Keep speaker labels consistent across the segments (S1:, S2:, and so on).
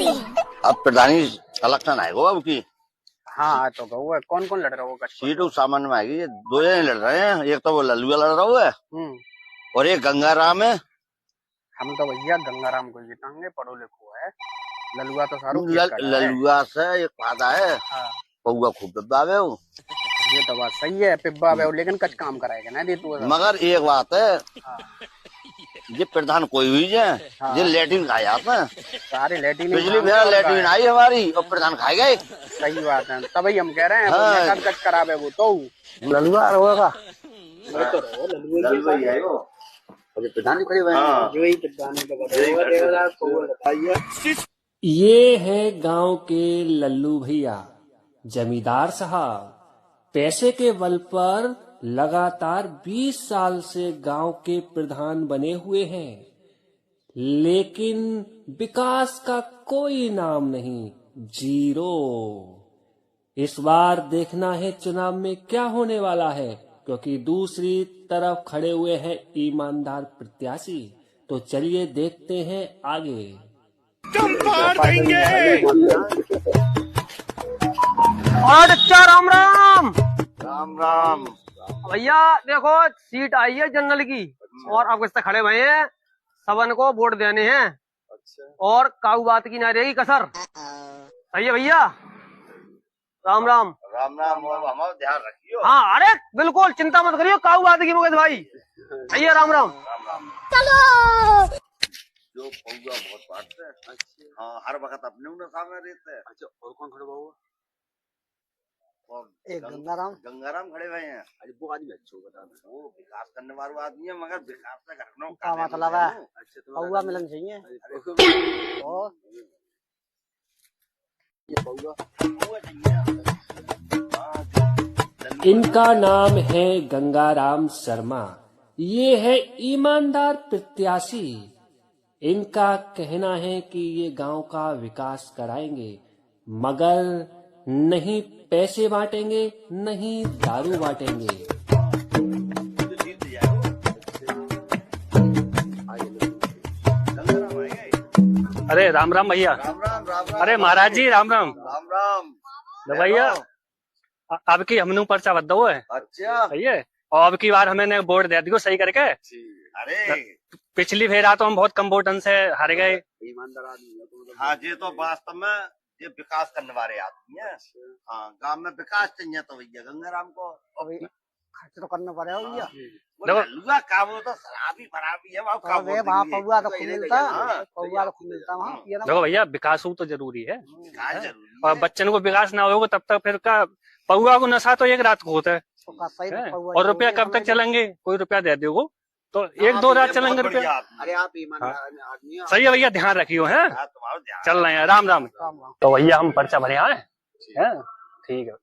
S1: अब प्रधानी इलेक्शन आएगा अब की।
S2: हाँ तो वो है, कौन कौन लड़ रहा होगा?
S1: सीट उस सामान्य में आएगी। ये दो जने लड़ रहे हैं, एक तो वो लल्लुआ लड़ रहा है और एक गंगाराम है।
S2: हम तो भैया गंगाराम को जीतांगे, पढ़ो लिखो है। ललुआ तो सारू
S1: लल्लुआ से एक फायदा है, पौआ खूब दबावे वो।
S2: ये तो बात सही है, पिब्बा वे लेकिन कुछ काम कराएगा ना दे तू।
S1: मगर एक बात है, ये प्रधान कोई हुई है, ये लेटिन खाए जाते हैं
S2: सारे लेटिन।
S1: पिछली बार लेटिन आई हमारी और प्रधान खाए गए।
S2: सही बात है, तभी हम कह रहे हैं कच करावे वो तो ललुआ होगा।
S1: प्रधान खड़े हुए।
S3: ये है गांव के लल्लू भैया, जमींदार साहब। पैसे के बल पर लगातार 20 साल से गांव के प्रधान बने हुए हैं, लेकिन विकास का कोई नाम नहीं, जीरो। इस बार देखना है चुनाव में क्या होने वाला है, क्योंकि दूसरी तरफ खड़े हुए हैं ईमानदार प्रत्याशी। तो चलिए देखते हैं आगे।
S4: और अच्छा राम राम
S1: राम राम
S4: भैया, देखो सीट आई है जनरल की और आप किससे खड़े हुए हैं, सबन को वोट देने हैं। और काऊ बात की ना रहेगी कसर। सही है भैया, राम राम।
S1: राम राम, हमारा ध्यान रखियो।
S4: हाँ अरे बिल्कुल चिंता मत करियो, काऊ बात की मुकेश भाई। भैया राम राम।
S1: चलो जो पौगा बहुत बांटते हैं। हाँ हर वक्त अपने उन्हें सामने रहते हैं। अच्छा और कौन खड़े हुआ?
S2: एक
S1: गंगाराम खड़े हुए हैं। अरे वो आदमी अच्छा बता, वो विकास करने वाला आदमी है, मगर विकास से घटना
S2: का मतलब है पौगा मिलन चाहिए।
S3: इनका नाम है गंगाराम शर्मा। ये है ईमानदार प्रत्याशी। इनका कहना है कि ये गांव का विकास कराएंगे, मगर नहीं पैसे बांटेंगे, नहीं दारू बांटेंगे।
S4: अरे राम राम भैया।
S1: राम राम राम राम।
S4: अरे महाराज जी राम राम।
S1: राम राम
S4: भैया अब की हमने पर्चा बद दो है।
S1: अच्छा
S4: भैया, और अब की बार हमें वोट दे दियो सही करके।
S1: अरे
S4: पिछली फेरा तो हम बहुत कम वोटन से हार गए।
S1: ईमानदार आदमी। हाँ ये तो वास्तव में ये विकास करने वाले आदमी है। हाँ गांव में विकास चाहिए तो भैया गंगाराम को
S2: खर्च तो करना पड़ेगा भैया।
S1: लल्लुआ का वो तो शराबी फराबी है, वहाँ
S2: पौवा तो मिलता, पौवा तो मिलता वहाँ।
S4: देखो भैया विकास हो तो जरूरी है, और बच्चन को विकास ना होगा तब तक फिर का पौवा को नशा तो एक रात को होता है। और रुपया कब तक चलेंगे? कोई रुपया दे दोगे तो एक दो रात चलेंगे रुपया।
S1: अरे आप ईमानदार आदमी।
S4: सही है भैया, ध्यान रखियो है। चल रहे हैं, राम राम। तो भैया हम पर्चा भरे आए हैं, ठीक है।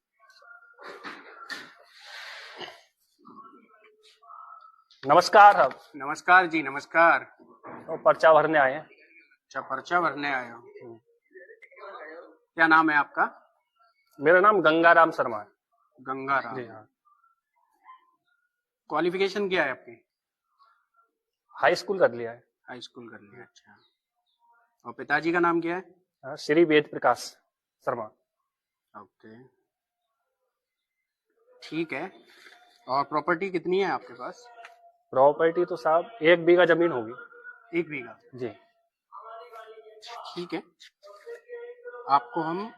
S4: नमस्कार साहब।
S2: नमस्कार जी नमस्कार।
S4: तो पर्चा भरने आए हैं।
S2: अच्छा पर्चा भरने आए हो, क्या नाम है आपका?
S4: मेरा नाम गंगाराम शर्मा है।
S2: गंगाराम
S4: जी हाँ।
S2: क्वालिफिकेशन क्या है आपकी?
S4: हाई स्कूल कर लिया है।
S2: हाई स्कूल कर लिया, अच्छा। और पिताजी का नाम क्या है?
S4: श्री वेद प्रकाश शर्मा।
S2: ओके ठीक है। और प्रॉपर्टी कितनी है आपके पास?
S4: प्रॉपर्टी तो साहब 1 बीघा जमीन होगी।
S2: 1 बीघा?
S4: जी
S2: ठीक है, आपको हम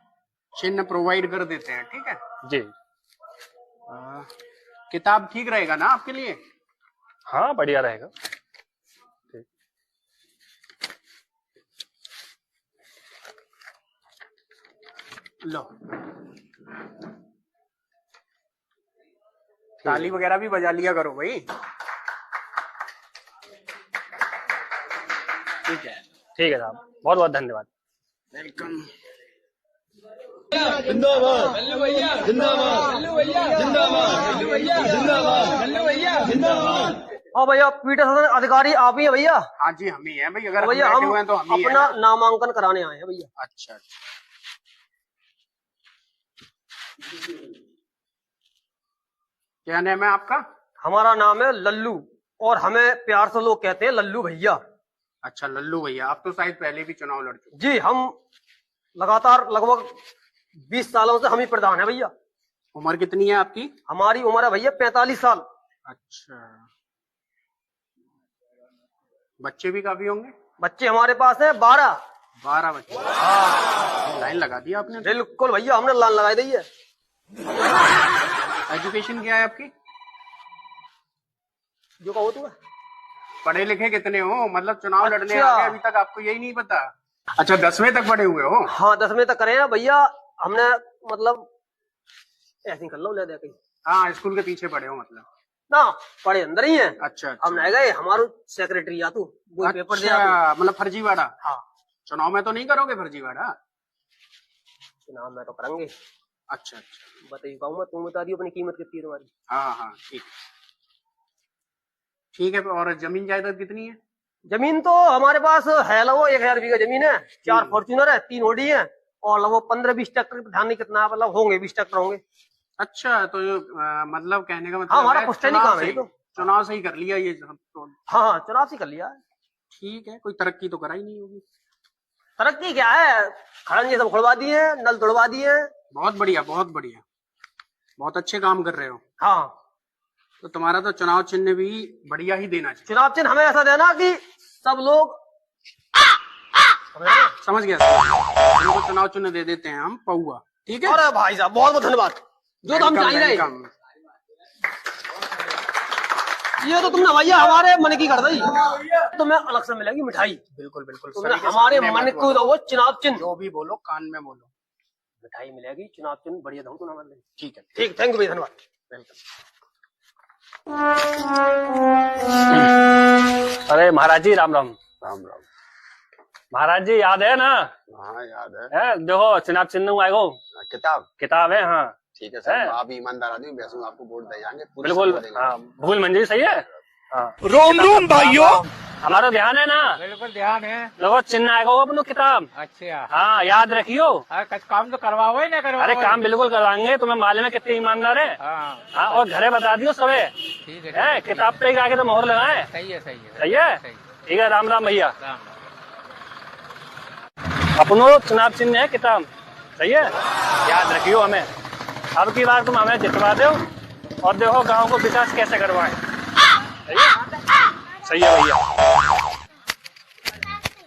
S2: चिन्ह प्रोवाइड कर देते हैं, ठीक है
S4: जी।
S2: किताब ठीक रहेगा ना आपके लिए?
S4: हाँ बढ़िया रहेगा।
S2: लो ताली वगैरह भी बजा लिया करो भाई। ठीक है
S4: साहब, बहुत बहुत धन्यवाद।
S2: वेलकम।
S5: जिंदाबाद लल्लू भैया, जिंदाबाद लल्लू भैया, जिंदाबाद लल्लू भैया, जिंदाबाद लल्लू भैया, जिंदाबाद।
S4: हाँ भैया, पीठासीन अधिकारी आप ही है भैया?
S2: हाँ जी हम ही हैं भाई। अगर
S4: भैया हम
S2: तो हम
S4: अपना नामांकन कराने आए हैं भैया।
S2: अच्छा क्या नाम है आपका?
S4: हमारा नाम है लल्लू, और हमें प्यार से लोग कहते हैं लल्लू भैया।
S2: अच्छा लल्लू भैया, आप तो शायद पहले भी चुनाव लड़ चुके।
S4: जी हम लगातार लगभग 20 सालों से हम ही प्रधान है भैया।
S2: उम्र कितनी है आपकी?
S4: हमारी उम्र है भैया 45 साल।
S2: अच्छा, बच्चे भी काफी होंगे?
S4: बच्चे हमारे पास है 12।
S2: 12 बच्चे। लाइन लगा दी आपने।
S4: बिल्कुल भैया, हमने लाइन लगाई दी है।
S2: एजुकेशन क्या है आपकी?
S4: जो कहो तुम्हें।
S2: पढ़े लिखे कितने हो? मतलब चुनाव लड़ने
S4: अच्छा।
S2: आ गए अभी तक आपको यही नहीं पता? अच्छा, 10वीं तक पढ़े हुए हो?
S4: हाँ 10वीं तक करे हैं भैया हमने, मतलब ऐसे ही कर लो ले दे कहीं।
S2: हाँ, स्कूल के पीछे पढ़े हो मतलब?
S4: ना पढ़े अंदर ही है।
S2: अच्छा,
S4: हम नहीं गए, हमारो सेक्रेटरी या तू वो पेपर दे।
S2: अच्छा, मतलब फर्जीवाड़ा?
S4: हाँ।
S2: चुनाव में तो नहीं करोगे फर्जीवाड़ा?
S4: चुनाव में तो करेंगे।
S2: अच्छा अच्छा,
S4: बताइए कहूँ मैं, तुम बता दियो अपनी कीमत कितनी है तुम्हारी।
S2: हाँ हाँ ठीक ठीक है। और जमीन जायदाद कितनी है?
S4: जमीन तो हमारे पास है लगभग 1000 बीघा जमीन है, 4 फॉर्च्यूनर है, 3 ओडी है और लगभग 15-20 ट्रैक्टर, ध्यान नहीं कितना, मतलब होंगे 20 ट्रैक्टर होंगे।
S2: अच्छा, तो मतलब कहने का मतलब
S4: हाँ, हमारा
S2: है
S4: पुश्तैनी काम है ये तो।
S2: चुनाव से ही कर लिया ये सब तो?
S4: हाँ चुनाव से कर लिया।
S2: ठीक है, कोई तरक्की तो कराई नहीं होगी?
S4: तरक्की क्या है, खड़ंजे सब खुलवा दिए, नल तोड़वा दिए।
S2: बहुत बढ़िया, बहुत बढ़िया, बहुत अच्छे काम कर रहे हो।
S4: हाँ,
S2: तो तुम्हारा तो चुनाव चिन्ह भी बढ़िया ही देना चाहिए।
S4: चुनाव चिन्ह हमें ऐसा देना कि सब लोग
S2: समझ गया। हमको चुनाव चिन्ह दे देते हैं हम पौआ, ठीक है?
S4: अरे भाई साहब बहुत बहुत धन्यवाद, जो तो हम चाहिए रहे। ये तो तुमने भैया हमारे मन की कर दी। तुम्हें अलग से मिलेगी मिठाई।
S2: बिल्कुल बिल्कुल,
S4: तुमने हमारे मन को दो चुनाव चिन्ह।
S2: जो भी बोलो कान में बोलो।
S4: मिठाई मिलेगी, चुनाव चिन्ह बढ़िया दो तुम हमारे लिए।
S2: ठीक है,
S4: ठीक, थैंक यू भैया, धन्यवाद।
S2: वेलकम।
S6: अरे महाराज जी राम राम।
S1: राम राम।
S6: महाराज जी याद है ना?
S1: हाँ याद है।
S6: देखो चुनाव चिन्ह आएगो, किताब है। हाँ
S1: ठीक है सर, आप ईमानदार आदमी, वैसे आपको वोट दे जाएंगे
S6: बिल्कुल। हाँ भूल मंजूरी सही है। हाँ
S5: रोम रोम भाइयों।
S6: हमारा ध्यान है ना?
S7: बिल्कुल ध्यान है।
S6: देखो चिन्ह आएगा अपनो किताब।
S7: अच्छा,
S6: हाँ याद रखियो।
S7: काम तो करवाओ ही ना करवाओ।
S6: अरे काम बिल्कुल करवाएंगे, तुम्हें मालूम है कितने ईमानदार है। हाँ और घरे बता दियो सबे।
S7: ठीक है,
S6: किताब पे आगे तो मोहर लगाए।
S7: सही है, सही है,
S6: सही है। ठीक है, राम राम भैया।
S7: राम।
S6: अपनो चुनाव चिन्ह है किताब, सही है, याद रखियो हमें। अब की बार तुम हमें जितवा दो और देखो गांव को विकास कैसे करवाएं। सही है, सही है भैया,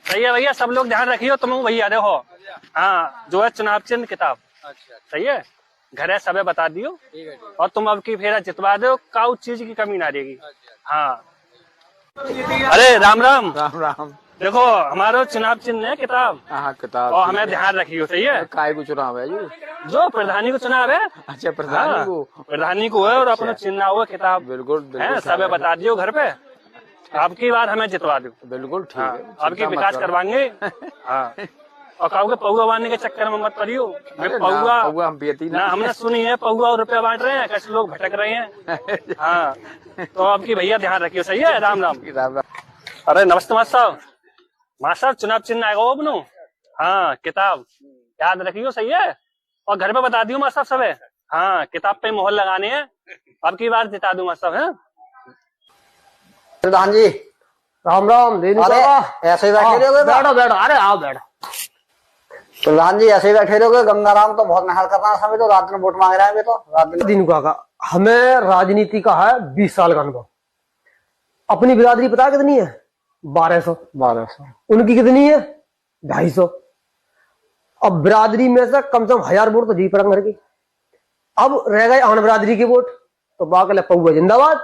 S6: सही है भैया। सब लोग ध्यान रखियो तुम भैया। देखो हाँ, जो है चुनाव चिन्ह किताब, सही है, घर है सबे बता दियो और तुम अब की फेरा जितवा दो, काउ चीज की कमी ना रहेगी। हाँ अरे राम राम।
S7: राम राम।
S6: देखो हमारा चुनाव चिन्ह है किताब।
S7: हाँ किताब।
S6: और हमें ध्यान रखियो, सही है।
S7: काय को चुनाव है जी?
S6: जो प्रधानी को चुनाव है।
S7: अच्छा, प्रधानी को।
S6: प्रधानी को है और अपना चिन्ह हुआ किताब।
S7: बिल्कुल
S6: है, सबे बता दियो घर पे। आपकी बार हमें जितवा दो।
S7: बिल्कुल ठीक है,
S6: आपकी विकास करवाएंगे। हाँ और कहोगे पौआ बांधने के चक्कर में मत पड़ियो।
S7: पौआ हम पियती
S6: ना, हमने सुनी है पौआ और रुपया बांट रहे हैं, कैसे लोग भटक रहे हैं। हाँ तो आपकी भैया ध्यान रखियो, सही है। राम राम।
S7: राम राम।
S6: अरे नमस्ते मास्टर साहब। मास्टर साहब चुनाव चिन्ह आएगा वो अपनो। हाँ किताब याद रखियो, सही है, और घर पे बता दियो मास्टर साहब सबे। हाँ किताब पे मोहर लगाने हैं, अब की बार जिता दूं मास्टर साहब।
S8: प्रधान जी
S4: राम राम।
S8: ऐसे ही बैठे रहोगे?
S4: बैठो बैठो, अरे आओ बैठो।
S8: प्रधान जी ऐसे ही बैठे रहोगे? गंगाराम तो बहुत मेहनत कर रहा है, समय तो रात में वोट मांग रहे हैं। तो रात में
S4: दिन का हमें राजनीति का है 20 साल का अनुभव। अपनी बिरादरी पता कितनी है? 1200। उनकी कितनी है? 250। अब बिरादरी में से कम 1000 वोट तो जी पड़ेंगे घर की। अब रह गए आन बिरादरी के वोट, तो बाकी पौआ जिंदाबाद।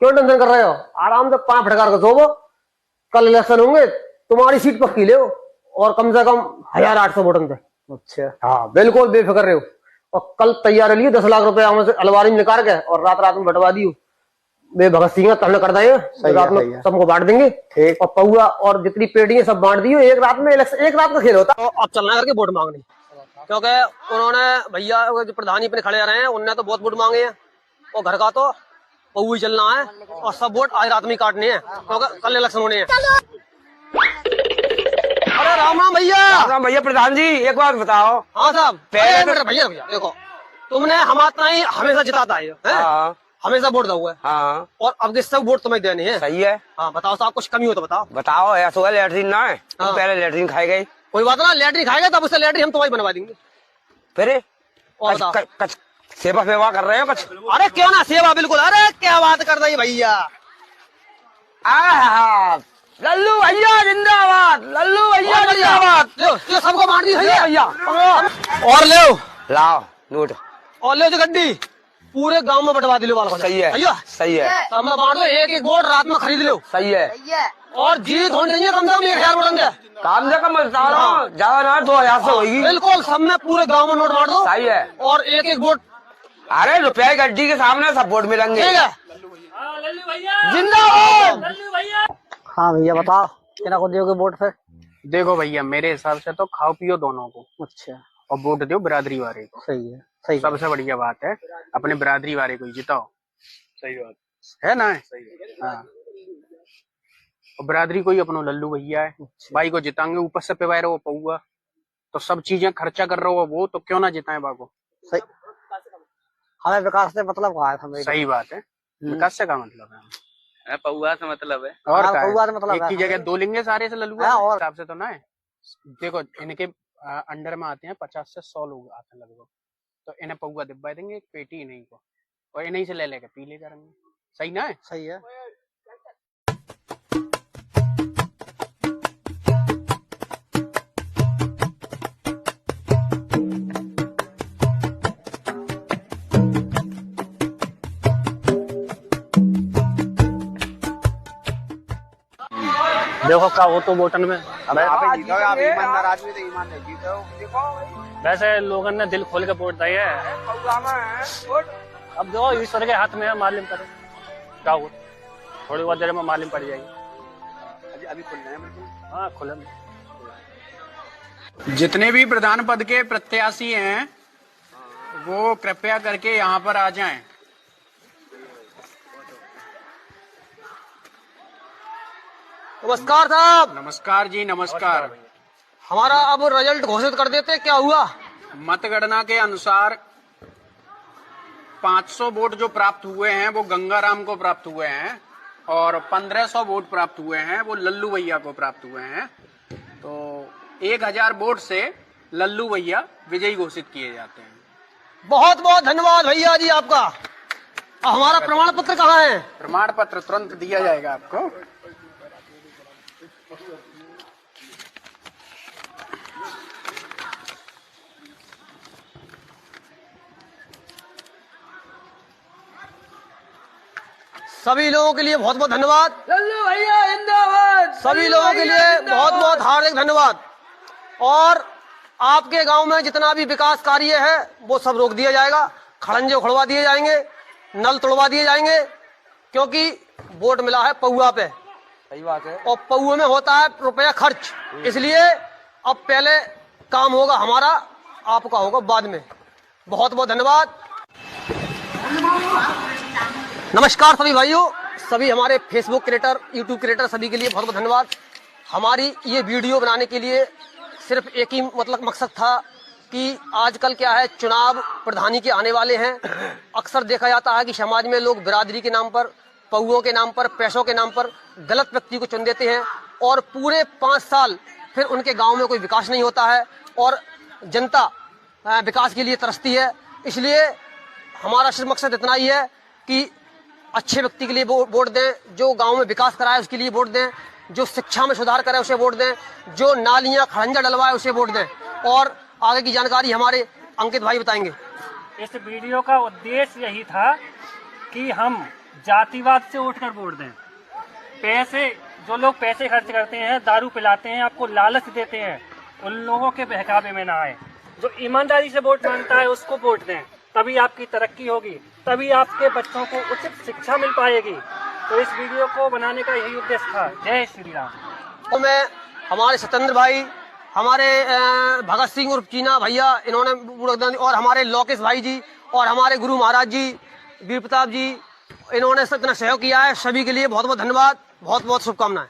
S4: क्यों टेंशन कर रहे हो? आराम से 5 फटकार कर सोवो, कल इलेक्शन होंगे, तुम्हारी सीट पक्की ले और कम से कम 1800 वोट पे।
S8: अच्छा
S4: हाँ बिल्कुल बेफिक्र रहो। और कल तैयार लिए 10 लाख रुपए हमें से अलमारी में निकाल के और रात में बंटवा दियो। वे भगत सिंह तहने कर देंगे, रात में सबको बांट देंगे।
S8: ठीक।
S4: और पौआ और जितनी पेटियां सब बांट दियो। एक रात में एक रात का खेल होता है। अब चलना करके वोट मांगनी, क्योंकि उन्होंने भैया जो प्रधानी अपने खड़े रहे हैं, उनने तो बहुत वोट मांगे हैं और घर का तो पौआ ही चलना है और सब वोट आज रात में काटने हैं, क्योंकि कल इलेक्शन होने हैं। अरे राम राम भैया।
S7: राम भैया। प्रधान जी एक बात बताओ।
S4: हाँ साहब। भैया देखो, तुमने हमारा ही हमेशा जिताता है,
S7: हाँ
S4: हमेशा वोट हुआ है।
S7: हाँ
S4: और अब के सब वोट तुम्हें देने हैं।
S7: सही है।
S4: हाँ बताओ साहब, कुछ कमी हो तो बताओ।
S7: बताओ ऐसा हुआ लैट्रिन ना है,
S4: हाँ।
S7: पहले लैट्रिन खाई गई,
S4: कोई बात ना, लैटरी खाएगा तब उससे लैटरी हम तुम्हारी बनवा देंगे।
S7: फिर
S4: और बताओ।
S7: कच सेवा फेवा कर रहे हो कुछ?
S4: अरे क्यों ना सेवा, बिल्कुल। अरे क्या बात कर रही भैया।
S7: लल्लू भैया जिंदाबाद, लल्लू भैया जिंदाबाद।
S4: लो सबको बांट दी भैया।
S7: और ले लाओ नोट
S4: और ले जो गड्डी पूरे गांव में बंटवा दिलो वालों को।
S7: सही है
S4: भैया
S7: सही है,
S4: सब में बांट दो, एक एक वोट रात में खरीद लो।
S7: सही है।
S4: और जीत होनी चाहिए कम से कम 1000 वोट अंदर।
S7: काम से कम बता रहा हूँ, ज्यादा ना 2000 से होगी।
S4: बिल्कुल, सब में पूरे गांव में नोट बांट दो।
S7: सही है।
S4: और एक एक वोट।
S7: अरे रुपया गड्डी के सामने सब वोट मिलेंगे।
S4: ठीक है,
S7: जिंदाबाद।
S8: हाँ भैया बताओ, कितना को दोगे वोट फिर?
S2: देखो भैया, मेरे हिसाब से तो खाओ पियो दोनों को
S8: अच्छा,
S2: और वोट दो बिरादरी वाले को।
S8: सही है, सही।
S2: सबसे बढ़िया बात है अपने बिरादरी वाले को ही जिताओ। सही बात है ना? हाँ, और बिरादरी को ही अपनो लल्लू भैया है, भाई को जिताएंगे। ऊपर से पेवाए रहो पौआ, तो सब चीजें खर्चा कर रहे हो वो, तो क्यों ना जिताएं बाको।
S8: सही। हमें विकास से मतलब कहा है।
S2: सही बात है, विकास से का मतलब है,
S1: पौआ से मतलब है।
S2: और
S8: हाँ,
S2: का
S8: पौआ से
S2: है?
S8: मतलब
S2: एक
S8: है।
S2: की जगह दो लेंगे सारे से लल्लू
S8: हाँ, और
S2: हिसाब से तो ना है। देखो इनके अंडर में आते हैं 50 से 100 लोग आते हैं लगभग, तो इन्हें पौआ दिब्बा देंगे, एक पेटी इन्हीं को, और इन्हीं से ले लेके पी ले करेंगे। सही ना है?
S8: सही है।
S6: देखो का वो तो वोटन में
S1: आप जीतो, आप ईमानदार आदमी तो ईमान नहीं जीतो। देखो
S6: वैसे लोगों ने दिल खोल के वोट दिए है। अब देखो ईश्वर के हाथ में है, मालूम करे क्या हो, थोड़ी बहुत देर में मालूम पड़ जाएगी।
S1: अभी खुलना है बिल्कुल।
S6: हाँ खुले।
S2: जितने भी प्रधान पद के प्रत्याशी हैं वो कृपया करके यहाँ पर आ जाएं।
S4: नमस्कार साहब।
S2: नमस्कार जी, नमस्कार।
S4: हमारा अब रिजल्ट घोषित कर देते, क्या हुआ?
S2: मतगणना के अनुसार 500 वोट जो प्राप्त हुए हैं वो गंगाराम को प्राप्त हुए हैं, और 1500 वोट प्राप्त हुए हैं वो लल्लू भैया को प्राप्त हुए हैं। तो 1000 वोट से लल्लू भैया विजयी घोषित किए जाते हैं।
S4: बहुत बहुत धन्यवाद भैया जी आपका। हमारा प्रमाण पत्र कहाँ है?
S2: प्रमाण पत्र तुरंत दिया जाएगा आपको।
S4: सभी लोगों के लिए बहुत बहुत धन्यवाद।
S7: लल्लू भैया जिंदाबाद।
S4: सभी लोगों के लिए बहुत बहुत हार्दिक धन्यवाद। और आपके गांव में जितना भी विकास कार्य है वो सब रोक दिया जाएगा, खड़ंजे उखड़वा दिए जाएंगे, नल तोड़वा दिए जाएंगे, क्योंकि वोट मिला है पौआ पे।
S7: सही बात है।
S4: और पौए में होता है रुपया खर्च, इसलिए अब पहले काम होगा हमारा, आपका होगा बाद में। बहुत बहुत धन्यवाद। नमस्कार सभी भाइयों, सभी हमारे फेसबुक क्रिएटर, यूट्यूब क्रिएटर, सभी के लिए बहुत बहुत धन्यवाद। हमारी ये वीडियो बनाने के लिए सिर्फ एक ही मकसद था कि आजकल क्या है, चुनाव प्रधानी के आने वाले हैं। अक्सर देखा जाता है कि समाज में लोग बिरादरी के नाम पर, पौओं के नाम पर, पैसों के नाम पर गलत व्यक्ति को चुन देते हैं, और पूरे 5 साल फिर उनके गांव में कोई विकास नहीं होता है और जनता विकास के लिए तरसती है। इसलिए हमारा सिर्फ मकसद इतना ही है कि अच्छे व्यक्ति के लिए वोट दें, जो गांव में विकास कराए उसके लिए वोट दें, जो शिक्षा में सुधार करे उसे वोट दें, जो नालियां खड़ंजा डलवाए उसे वोट दें। और आगे की जानकारी हमारे अंकित भाई बताएंगे।
S6: इस वीडियो का उद्देश्य यही था कि हम जातिवाद से उठकर वोट दें। पैसे, जो लोग पैसे खर्च करते हैं, दारू पिलाते हैं, आपको लालच देते हैं, उन लोगों के बहकावे में ना आए। जो ईमानदारी से वोट मांगता है उसको वोट दें, तभी आपकी तरक्की होगी, तभी आपके बच्चों को उचित शिक्षा मिल पाएगी। तो इस वीडियो को बनाने का यही उद्देश्य था। जय श्री राम।
S4: तो मैं हमारे सत्येंद्र भाई, हमारे भगत सिंह उर्फ चीना भैया, इन्होंने, और हमारे लोकेश भाई जी, और हमारे गुरु महाराज जी, वीर प्रताप जी, इन्होंने इतना सहयोग किया है। सभी के लिए बहुत बहुत धन्यवाद, बहुत बहुत शुभकामनाएं।